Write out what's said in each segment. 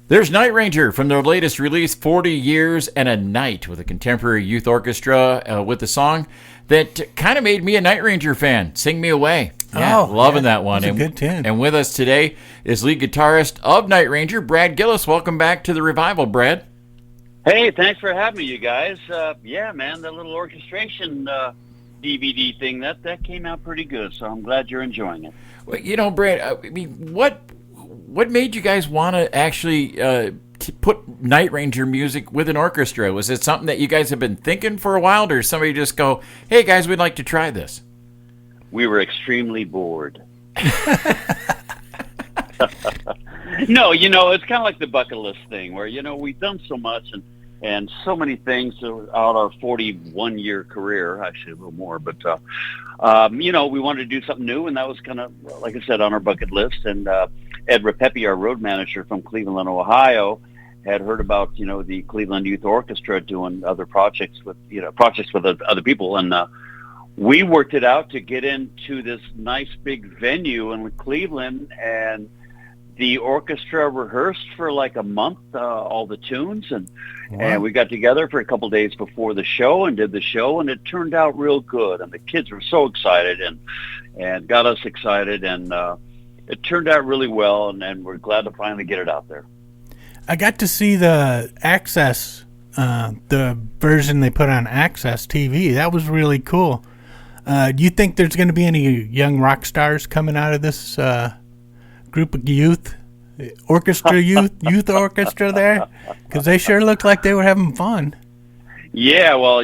There's Night Ranger from their latest release, 40 Years and a Night, with a Contemporary Youth Orchestra with a song that kind of made me a Night Ranger fan. Sing Me Away. Yeah, loving that one. It's a good tune. And with us today is lead guitarist of Night Ranger, Brad Gillis. Welcome back to the revival, Brad. Hey, thanks for having me, you guys. Yeah, man, that little orchestration DVD thing, that came out pretty good, so I'm glad you're enjoying it. Well, you know, Brad, I mean, what made you guys want to actually put Night Ranger music with an orchestra? Was it something that you guys have been thinking for a while, or somebody just go, hey, guys, we'd like to try this? We were extremely bored. No, it's kind of like the bucket list thing where, we've done so much and so many things throughout our 41-year career, actually a little more, but, we wanted to do something new, and that was kind of, like I said, on our bucket list. And Ed Rapepi, our road manager from Cleveland, Ohio, had heard about, the Cleveland Youth Orchestra doing other projects with other people, and we worked it out to get into this nice big venue in Cleveland, and the orchestra rehearsed for like a month, all the tunes, and we got together for a couple days before the show and did the show, and it turned out real good, and the kids were so excited and got us excited, and it turned out really well, and we're glad to finally get it out there. I got to see the Access, the version they put on Access TV. That was really cool. Do you think there's going to be any young rock stars coming out of this group of youth orchestra there? Because they sure looked like they were having fun. Yeah, well,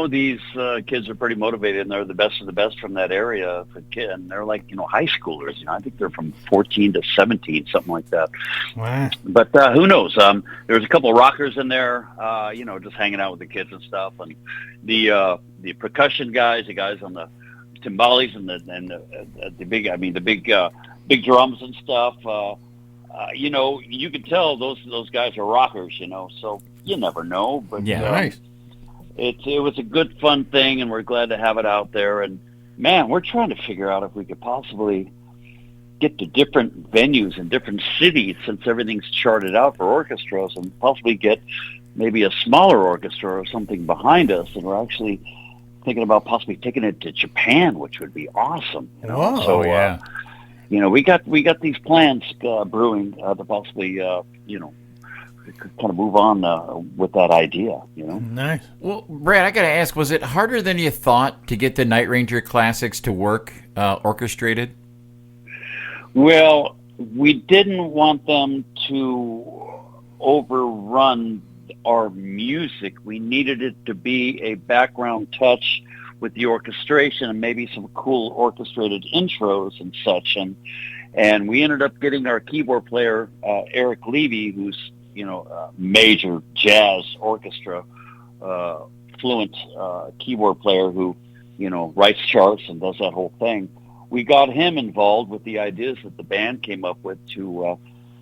these kids are pretty motivated, and they're the best of the best from that area. And they're like, high schoolers. I think they're from 14 to 17, something like that. Wow. But who knows? There's a couple of rockers in there, just hanging out with the kids and stuff. And the percussion guys, the guys on the timbales and the big drums and stuff. You can tell those guys are rockers. So you never know. But yeah, nice. It was a good, fun thing, and we're glad to have it out there. And, man, we're trying to figure out if we could possibly get to different venues in different cities, since everything's charted out for orchestras, and possibly get maybe a smaller orchestra or something behind us. And we're actually thinking about possibly taking it to Japan, which would be awesome. Oh, so, yeah. We got these plans brewing to possibly, kind of move on with that idea, Nice. Well, Brad, I got to ask, was it harder than you thought to get the Night Ranger classics to work orchestrated? Well, we didn't want them to overrun our music. We needed it to be a background touch with the orchestration and maybe some cool orchestrated intros and such. And we ended up getting our keyboard player, Eric Levy, who's major jazz orchestra, fluent keyboard player who, writes charts and does that whole thing. We got him involved with the ideas that the band came up with to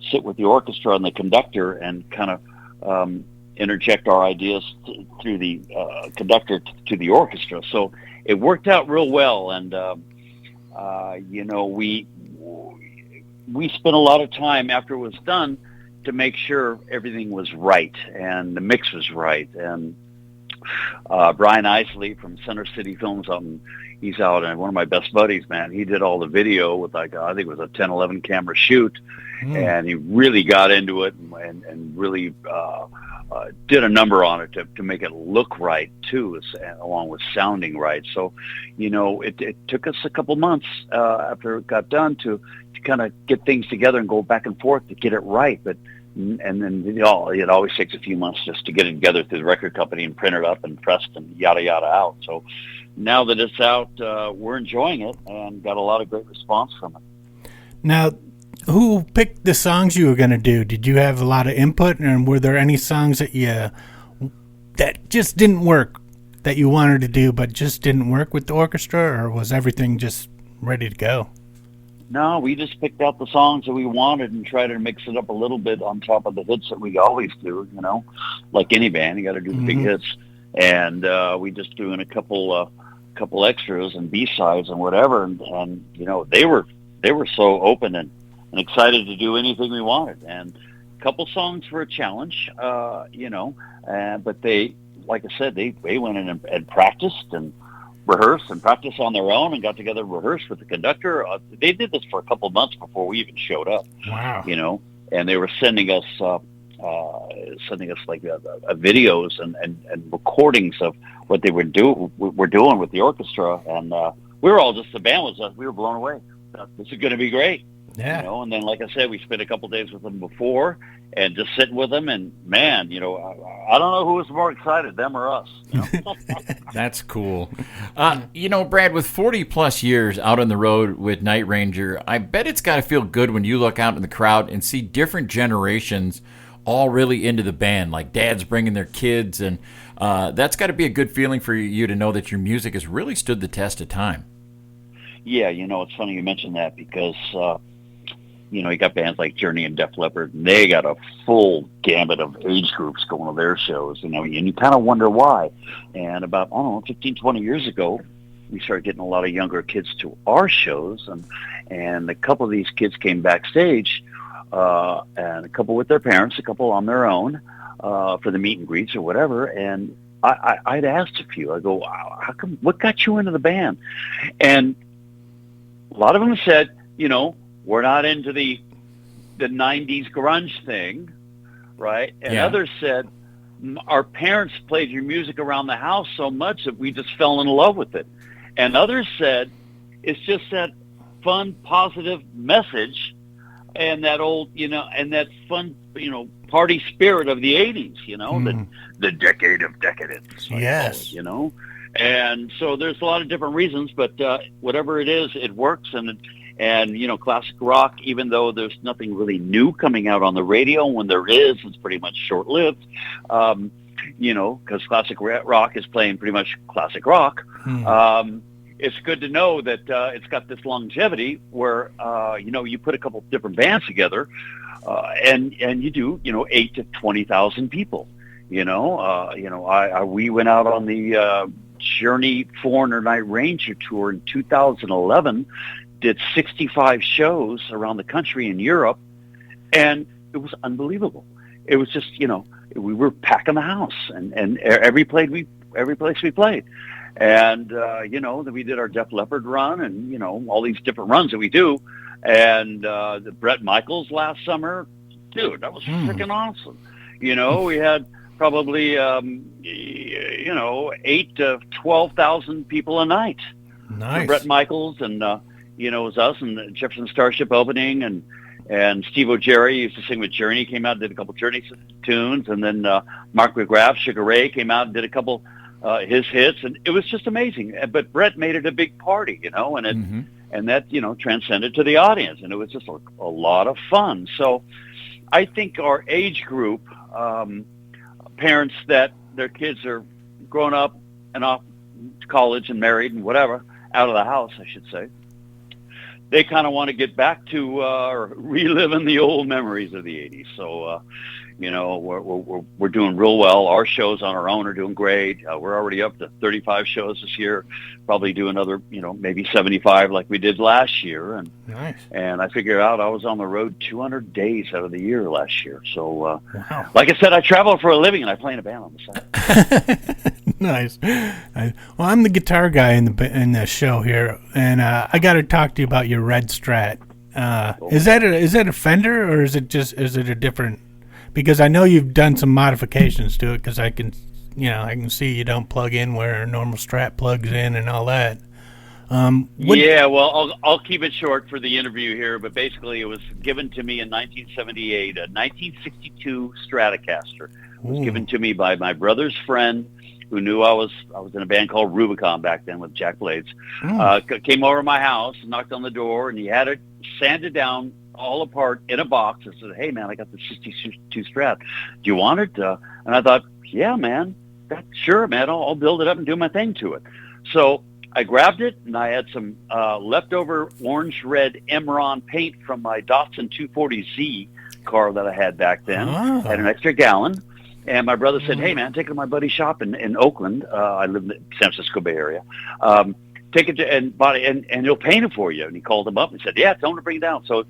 sit with the orchestra and the conductor and kind of interject our ideas through the conductor to the orchestra. So it worked out real well, and we spent a lot of time after it was done to make sure everything was right and the mix was right. And Brian Isley from Center City Films, he's out, and one of my best buddies, man, he did all the video with I think it was a 10, 11 camera shoot, and he really got into it and really did a number on it to make it look right too, along with sounding right. So, it took us a couple months after it got done to kind of get things together and go back and forth to get it right. And then it always takes a few months just to get it together through the record company and print it up and pressed and yada yada out. So now that it's out, we're enjoying it and got a lot of great response from it. Now, who picked the songs you were going to do? Did you have a lot of input, and were there any songs that just didn't work that you wanted to do but just didn't work with the orchestra, or was everything just ready to go? No, we just picked out the songs that we wanted and tried to mix it up a little bit on top of the hits that we always do, like any band, you got to do the big hits. And we just threw in a couple extras and B-sides and whatever, and they were so open and excited to do anything we wanted. And couple songs were a challenge, but they, like I said, they went in and practiced and rehearsed and practiced on their own and got together and rehearsed with the conductor. They did this for a couple of months before we even showed up. Wow. And they were sending us like videos and recordings of what they were doing with the orchestra, and we were all just, the band was, we were blown away. This is going to be great. Yeah. And then, like I said, we spent a couple of days with them before and just sitting with them, and man, I don't know who was more excited, them or us. That's cool. Brad, with 40 plus years out on the road with Night Ranger, I bet it's got to feel good when you look out in the crowd and see different generations all really into the band, like dads bringing their kids, and that's got to be a good feeling for you to know that your music has really stood the test of time. Yeah, it's funny you mentioned that because, you got bands like Journey and Def Leppard, and they got a full gamut of age groups going to their shows, and you kind of wonder why. And about, 15, 20 years ago, we started getting a lot of younger kids to our shows, and a couple of these kids came backstage, and a couple with their parents, a couple on their own, for the meet and greets or whatever, and I'd asked a few, I go, how come, what got you into the band? And a lot of them said, we're not into the 90s grunge thing, right? And others said, our parents played your music around the house so much that we just fell in love with it. And others said, it's just that fun, positive message and that old, and that fun, party spirit of the 80s, the decade of decadence. Yes. And so there's a lot of different reasons, but whatever it is, it works. And classic rock, even though there's nothing really new coming out on the radio, when there is, it's pretty much short-lived, because classic rock is playing pretty much classic rock. It's good to know that it's got this longevity where, you put a couple different bands together, and you do, 8 to 20,000 people. We went out on the Journey Foreigner Night Ranger tour in 2011, did 65 shows around the country in Europe, and it was unbelievable. It was just, we were packing the house, and every place we played. And, then we did our Def Leppard run and, all these different runs that we do. And the Bret Michaels last summer, dude, that was freaking awesome. We had probably, 8 to 12,000 people a night. Nice. Bret Michaels, and, it was us and the Jefferson Starship opening, and Steve O'Jerry used to sing with Journey, came out and did a couple Journey tunes. And then Mark McGrath, Sugar Ray came out and did a couple his hits, and it was just amazing. But Bret made it a big party, and it, and that, transcended to the audience, and it was just a lot of fun. So I think our age group, parents that their kids are grown up and off to college and married and whatever, out of the house, I should say, they kind of want to get back to reliving the old memories of the 80s. So, we're doing real well. Our shows on our own are doing great. We're already up to 35 shows this year. Probably do another, maybe 75 like we did last year. And nice. And I figured out I was on the road 200 days out of the year last year. So, wow. Like I said, I travel for a living, and I play in a band on the side. Nice. Well, I'm the guitar guy in the show here, and I got to talk to you about your red Strat. Is that a Fender, or is it a different? Because I know you've done some modifications to it. Because I can see you don't plug in where a normal Strat plugs in and all that. Well, I'll keep it short for the interview here, but basically it was given to me in 1978, a 1962 Stratocaster. It was given to me by my brother's friend, who knew I was in a band called Rubicon back then with Jack Blades. Came over to my house, knocked on the door, and he had it sanded down all apart in a box. I said, "Hey man, I got the 62 Strat. Do you want it?" And I thought, "Yeah, man, sure, man. I'll build it up and do my thing to it." So I grabbed it, and I had some leftover orange-red Emron paint from my Datsun 240Z car that I had back then. I had an extra gallon. And my brother said, "Hey, man, take it to my buddy's shop in Oakland." I live in the San Francisco Bay Area. Take it to and he'll paint it for you. And he called him up and said, "Yeah, tell him to bring it down." So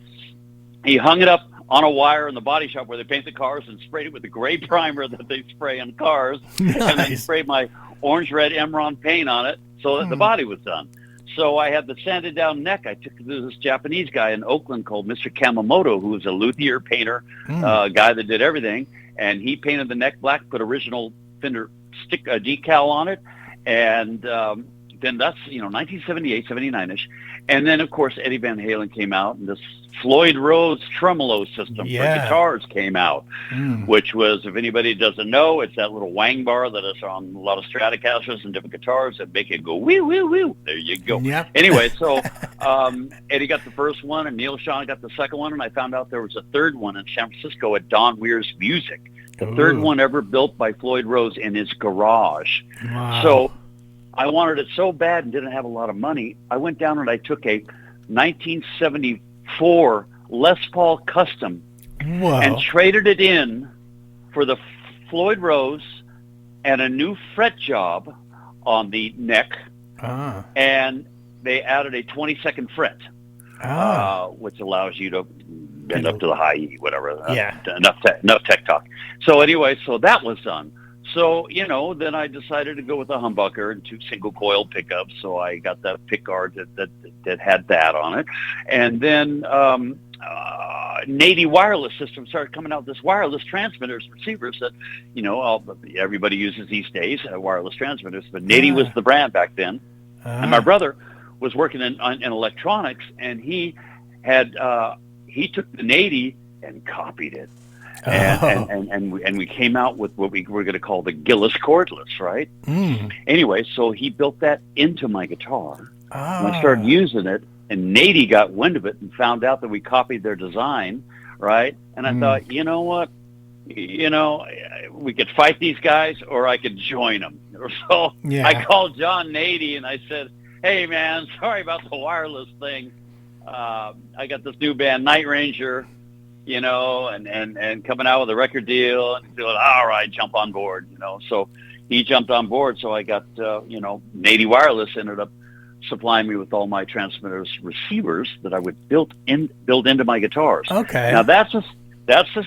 he hung it up on a wire in the body shop where they paint the cars and sprayed it with the gray primer that they spray on cars. Nice. And then sprayed my orange-red Emerald paint on it so that the body was done. So I had the sanded down neck. I took it to this Japanese guy in Oakland called Mr. Kamamoto, who was a luthier, painter, guy that did everything. And he painted the neck black, put original Fender stick decal on it. And then that's, 1978, 79-ish. And then, of course, Eddie Van Halen came out, and this Floyd Rose tremolo system for guitars came out, which was, if anybody doesn't know, it's that little wang bar that is on a lot of Stratocasters and different guitars that make it go woo, woo, woo. There you go. Yep. Anyway, so Eddie got the first one, and Neil Schon got the second one, and I found out there was a third one in San Francisco at Don Weir's Music, the third one ever built by Floyd Rose in his garage. Wow. So I wanted it so bad and didn't have a lot of money. I went down and I took a 1974 Les Paul Custom and traded it in for the Floyd Rose and a new fret job on the neck. And they added a 22nd fret, which allows you to bend up to the high E, whatever. Enough tech talk. So anyway, so that was done. So, then I decided to go with a humbucker and 2 single coil pickups. So I got that pickguard that had that on it. And then Nady wireless system started coming out, this wireless transmitters, receivers that, everybody uses these days, wireless transmitters. But Nady was the brand back then. And my brother was working in electronics, and he took the Nady and copied it. And we came out with what we were going to call the Gillis cordless, right? Anyway, so he built that into my guitar. And I started using it, and Nady got wind of it and found out that we copied their design, right? And I thought, you know what? We could fight these guys, or I could join them. So I called John Nady, and I said, hey, man, sorry about the wireless thing. I got this new band, Night Ranger, and coming out with a record deal, and he's like, all right, jump on board, So he jumped on board, so I got, Nady Wireless ended up supplying me with all my transmitters, receivers that I would build into my guitars. Okay. Now that's this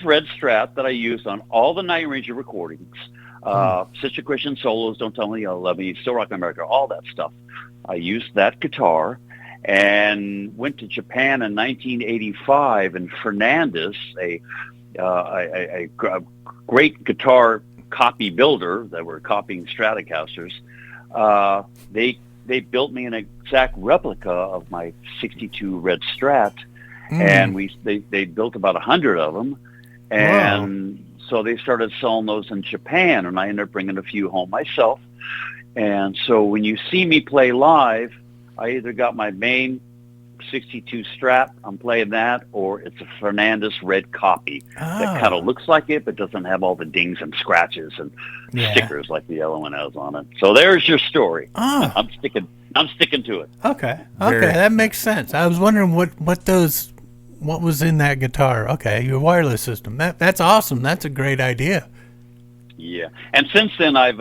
red Strat that I used on all the Night Ranger recordings, Sister Christian solos, Don't Tell Me You Love Me, Still Rock America, all that stuff. I used that guitar and went to Japan in 1985, and Fernandez, a great guitar copy builder that were copying Stratocasters, they built me an exact replica of my 62 red Strat, and they built about 100 of them, and so they started selling those in Japan, and I ended up bringing a few home myself. And so when you see me play live, I either got my main 62 Strat, I'm playing that, or it's a Fernandez red copy that kind of looks like it, but doesn't have all the dings and scratches and stickers like the yellow one has on it. So there's your story. I'm sticking to it. Okay, that makes sense. I was wondering what was in that guitar. Okay, your wireless system. That's awesome. That's a great idea. Yeah, and since then I've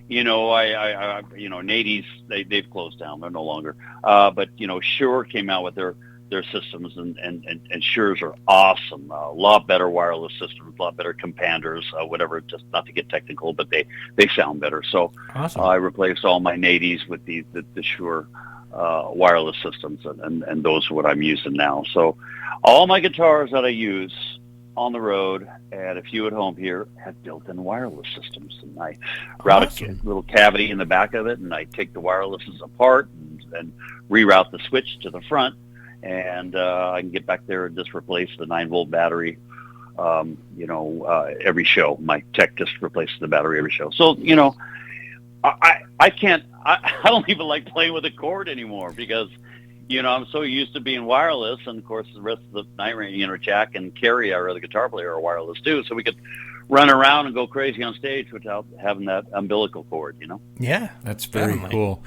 Nady's, they've closed down. They're no longer. But Shure came out with their systems, and Shure's are awesome. A lot better wireless systems, a lot better companders, whatever. Just not to get technical, but they sound better. So awesome. I replaced all my Nady's with the Shure wireless systems, and those are what I'm using now. So all my guitars that I use on the road and a few at home here have built-in wireless systems, and I route a little cavity in the back of it, and I take the wirelesses apart and reroute the switch to the front, and I can get back there and just replace the 9-volt battery every show. My tech just replaces the battery every show. So I don't even like playing with a cord anymore, because I'm so used to being wireless, and of course the rest of the Night Ranger, Jack and Kerry, our other guitar player, are wireless too, so we could run around and go crazy on stage without having that umbilical cord, Yeah, that's very cool.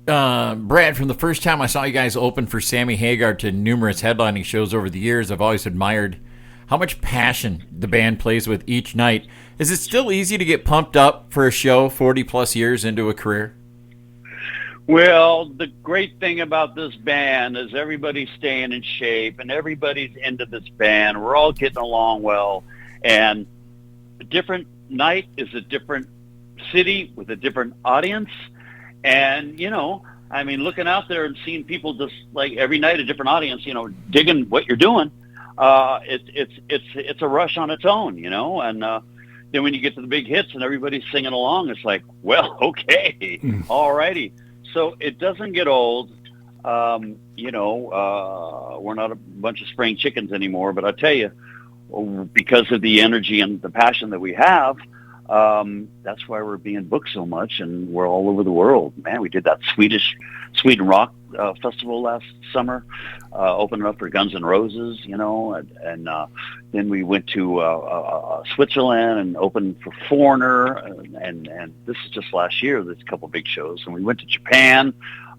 Brad, from the first time I saw you guys open for Sammy Hagar to numerous headlining shows over the years, I've always admired how much passion the band plays with each night. Is it still easy to get pumped up for a show 40 plus years into a career? Well, the great thing about this band is everybody's staying in shape and everybody's into this band. We're all getting along well, and a different night is a different city with a different audience. And, I mean, looking out there and seeing people just like every night a different audience, digging what you're doing, it's a rush on its own, and then when you get to the big hits and everybody's singing along, it's like, well, okay, all righty. So it doesn't get old. We're not a bunch of spring chickens anymore, but I tell you, because of the energy and the passion that we have, that's why we're being booked so much, and we're all over the world. Man, we did that Sweden Rock Festival last summer, opening up for Guns N' Roses, and then we went to Switzerland and opened for Foreigner, and this is just last year. There's a couple of big shows, and we went to Japan.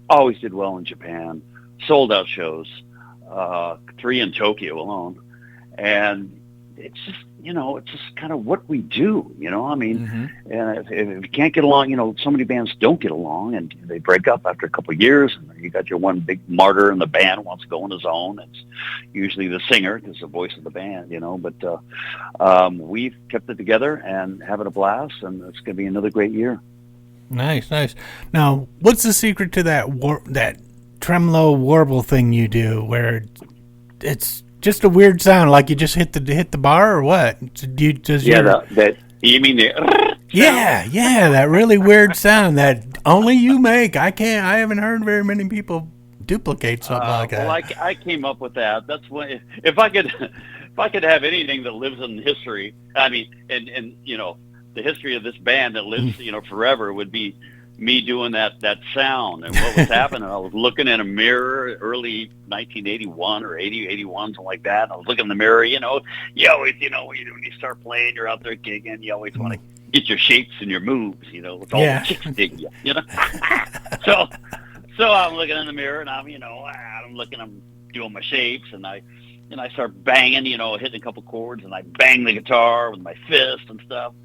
Always did well in Japan. Sold out shows, 3 in Tokyo alone, and it's just kind of what we do, I mean, and if you can't get along, so many bands don't get along and they break up after a couple of years, and you got your one big martyr in the band who wants to go on his own. It's usually the singer, because the voice of the band, but we've kept it together and having a blast, and it's going to be another great year. Nice. Now, what's the secret to that tremolo warble thing you do, where it's just a weird sound, like you just hit the bar, or what? You mean the yeah, that really weird sound that only you make. I haven't heard very many people duplicate something like that. Well, I came up with that. That's what, if I could have anything that lives in history, I mean, and the history of this band that lives, forever, would be me doing that sound. And what was happening, I was looking in a mirror early 1981 or 81, something like that. I was looking in the mirror, you always, when you start playing, you're out there gigging, you always want to get your shapes and your moves, it's all the chicks dig you, So I'm looking in the mirror, and I'm doing my shapes, and I start banging, hitting a couple chords, and I bang the guitar with my fist and stuff.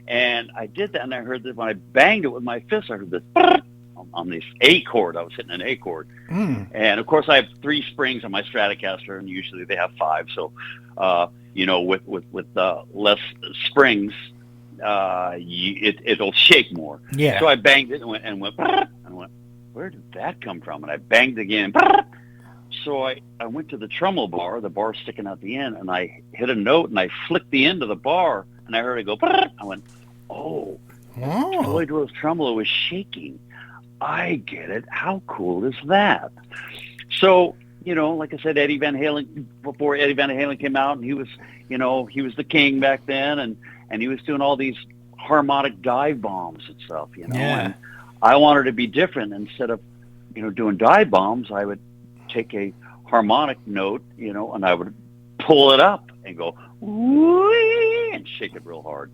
And I did that, and I heard that when I banged it with my fist, I heard this on this A chord. I was hitting an A chord. And, of course, I have 3 springs on my Stratocaster, and usually they have 5. So, with less springs, it'll shake more. Yeah. So I banged it and went, where did that come from? And I banged again. So I went to the tremolo bar, the bar sticking out the end, and I hit a note, and I flicked the end of the bar, and I heard it go, I went, Floyd Rose tremolo is shaking. I get it. How cool is that? So, like I said, Eddie Van Halen, before Eddie Van Halen came out, and he was the king back then, and he was doing all these harmonic dive bombs and stuff, and I wanted to be different. Instead of, doing dive bombs, I would take a harmonic note, and I would pull it up and go, wee, and shake it real hard.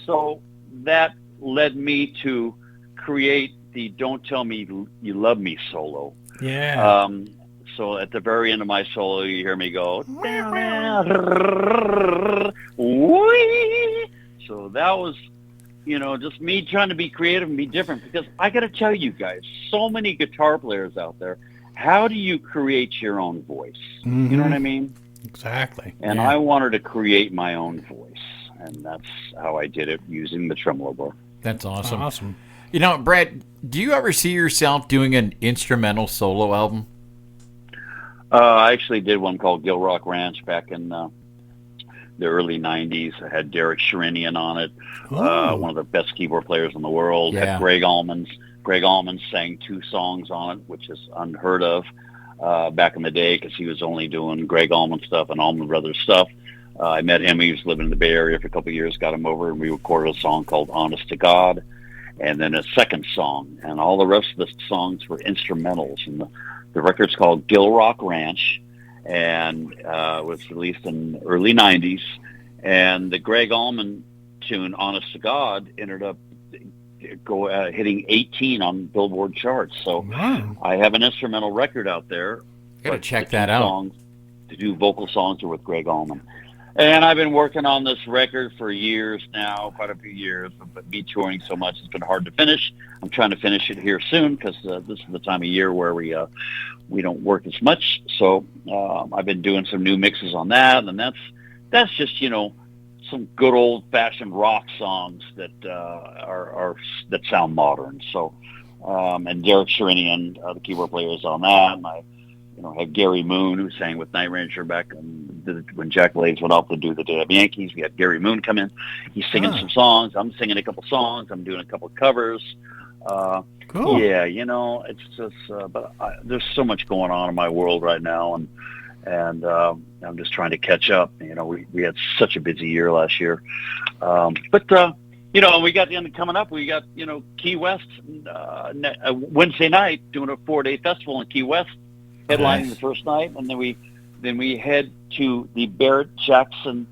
So that led me to create the Don't Tell Me You Love Me solo. So at the very end of my solo, you hear me go, wee. So that was, just me trying to be creative and be different, because I got to tell you guys, so many guitar players out there, how do you create your own voice? You know what I mean? Exactly. And I wanted to create my own voice, and that's how I did it, using the tremolo bar. That's awesome. Brad, do you ever see yourself doing an instrumental solo album? I actually did one called Gill Rock Ranch back in the early 90s. I had Derek Sherinian on it, one of the best keyboard players in the world. Had Greg Allman. Greg Allman sang 2 songs on it, which is unheard of back in the day, because he was only doing Greg Allman stuff and Allman Brothers stuff. I met him. He was living in the Bay Area for a couple of years, got him over, and we recorded a song called Honest to God, and then a second song. And all the rest of the songs were instrumentals. And the record's called Gill Rock Ranch, and it was released in the early 90s. And the Greg Allman tune, Honest to God, ended up hitting 18 on Billboard charts. So I have an instrumental record out there. Gotta check that out. To do vocal songs are with Greg Allman. And I've been working on this record for years now, quite a few years, but me touring so much, it's been hard to finish. I'm trying to finish it here soon because this is the time of year where we don't work as much. So I've been doing some new mixes on that, and that's just, some good old-fashioned rock songs that that sound modern. So, and Derek Sherinian, the keyboard player, is on that, and I have Gary Moon, who sang with Night Ranger back when Jack Blades went off to do the Day of Yankees. We had Gary Moon come in. He's singing some songs. I'm singing a couple songs. I'm doing a couple covers. Cool. Yeah, it's just, but there's so much going on in my world right now, and I'm just trying to catch up. We had such a busy year last year, but we got the end coming up. We got Key West Wednesday night, doing a 4-day festival in Key West, headlining the first night, and then we head to the Barrett Jackson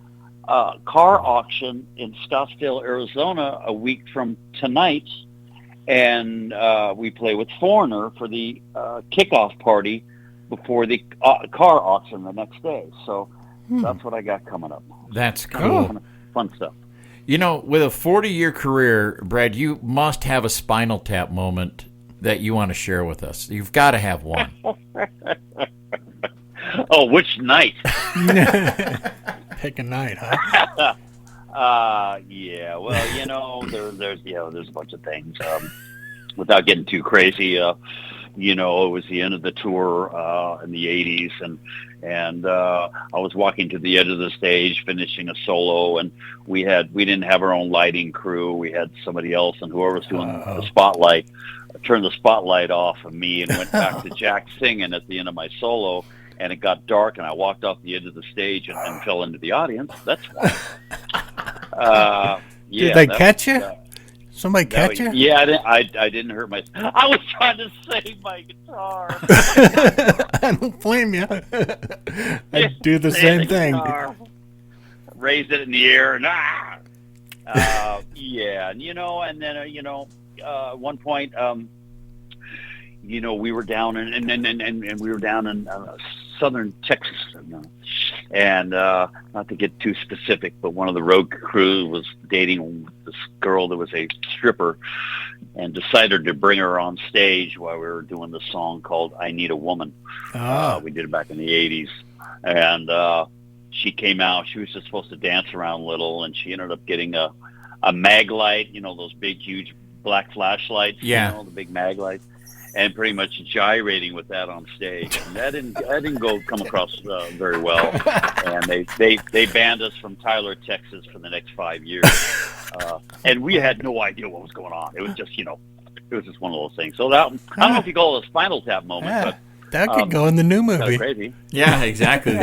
car auction in Scottsdale, Arizona, a week from tonight, and we play with Foreigner for the kickoff party before the car auction the next day. So that's what I got coming up. That's cool. Fun stuff. With a 40-year career, Brad, you must have a Spinal Tap moment that you want to share with us. You've got to have one. Oh, which night? Pick a night, huh? Yeah. Well, there's a bunch of things. Without getting too crazy, it was the end of the tour in the '80s, and I was walking to the edge of the stage, finishing a solo, and we didn't have our own lighting crew. We had somebody else, and whoever was doing the spotlight turned the spotlight off of me and went back to Jack singing at the end of my solo. And it got dark, and I walked off the edge of the stage and fell into the audience. That's why. Did they catch you? Somebody catch you? Yeah, I didn't hurt myself. I was trying to save my guitar. I don't blame you. I'd do the same thing. Raised it in the air, and yeah, and then at one point, we were down and we were down in southern Texas, and not to get too specific, but one of the road crew was dating this girl that was a stripper, and decided to bring her on stage while we were doing this song called "I Need a Woman." We did it back in the '80s, and she came out. She was just supposed to dance around a little, and she ended up getting a mag light, those big, huge black flashlights, the big mag lights, and pretty much gyrating with that on stage. And that didn't come across very well. And they banned us from Tyler, Texas for the next 5 years. And we had no idea what was going on. It was just, it was just one of those things. So that, I don't know if you call it a Spinal Tap moment, but that could go in the new movie. Crazy. Yeah, exactly.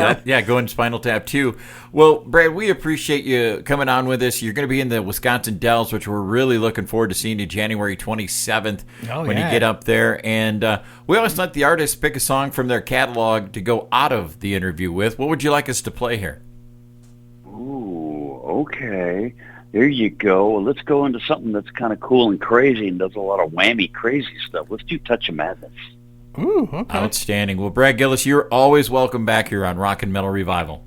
Go in Spinal Tap too. Well, Brad, we appreciate you coming on with us. You're going to be in the Wisconsin Dells, which we're really looking forward to seeing you January 27th when you get up there. And we always let the artists pick a song from their catalog to go out of the interview with. What would you like us to play here? Ooh, okay. There you go. Well, let's go into something that's kind of cool and crazy and does a lot of whammy crazy stuff. Let's do Touch of Madness. Ooh, okay. Outstanding. Well, Brad Gillis, you're always welcome back here on Rock and Metal Revival.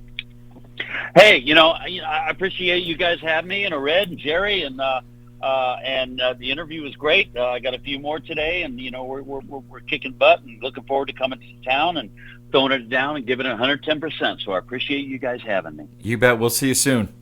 Hey, I appreciate you guys having me, and Red and Jerry, and the interview was great. I got a few more today, and we're kicking butt and looking forward to coming to town and throwing it down and giving it 110%. So I appreciate you guys having me. You bet. We'll see you soon.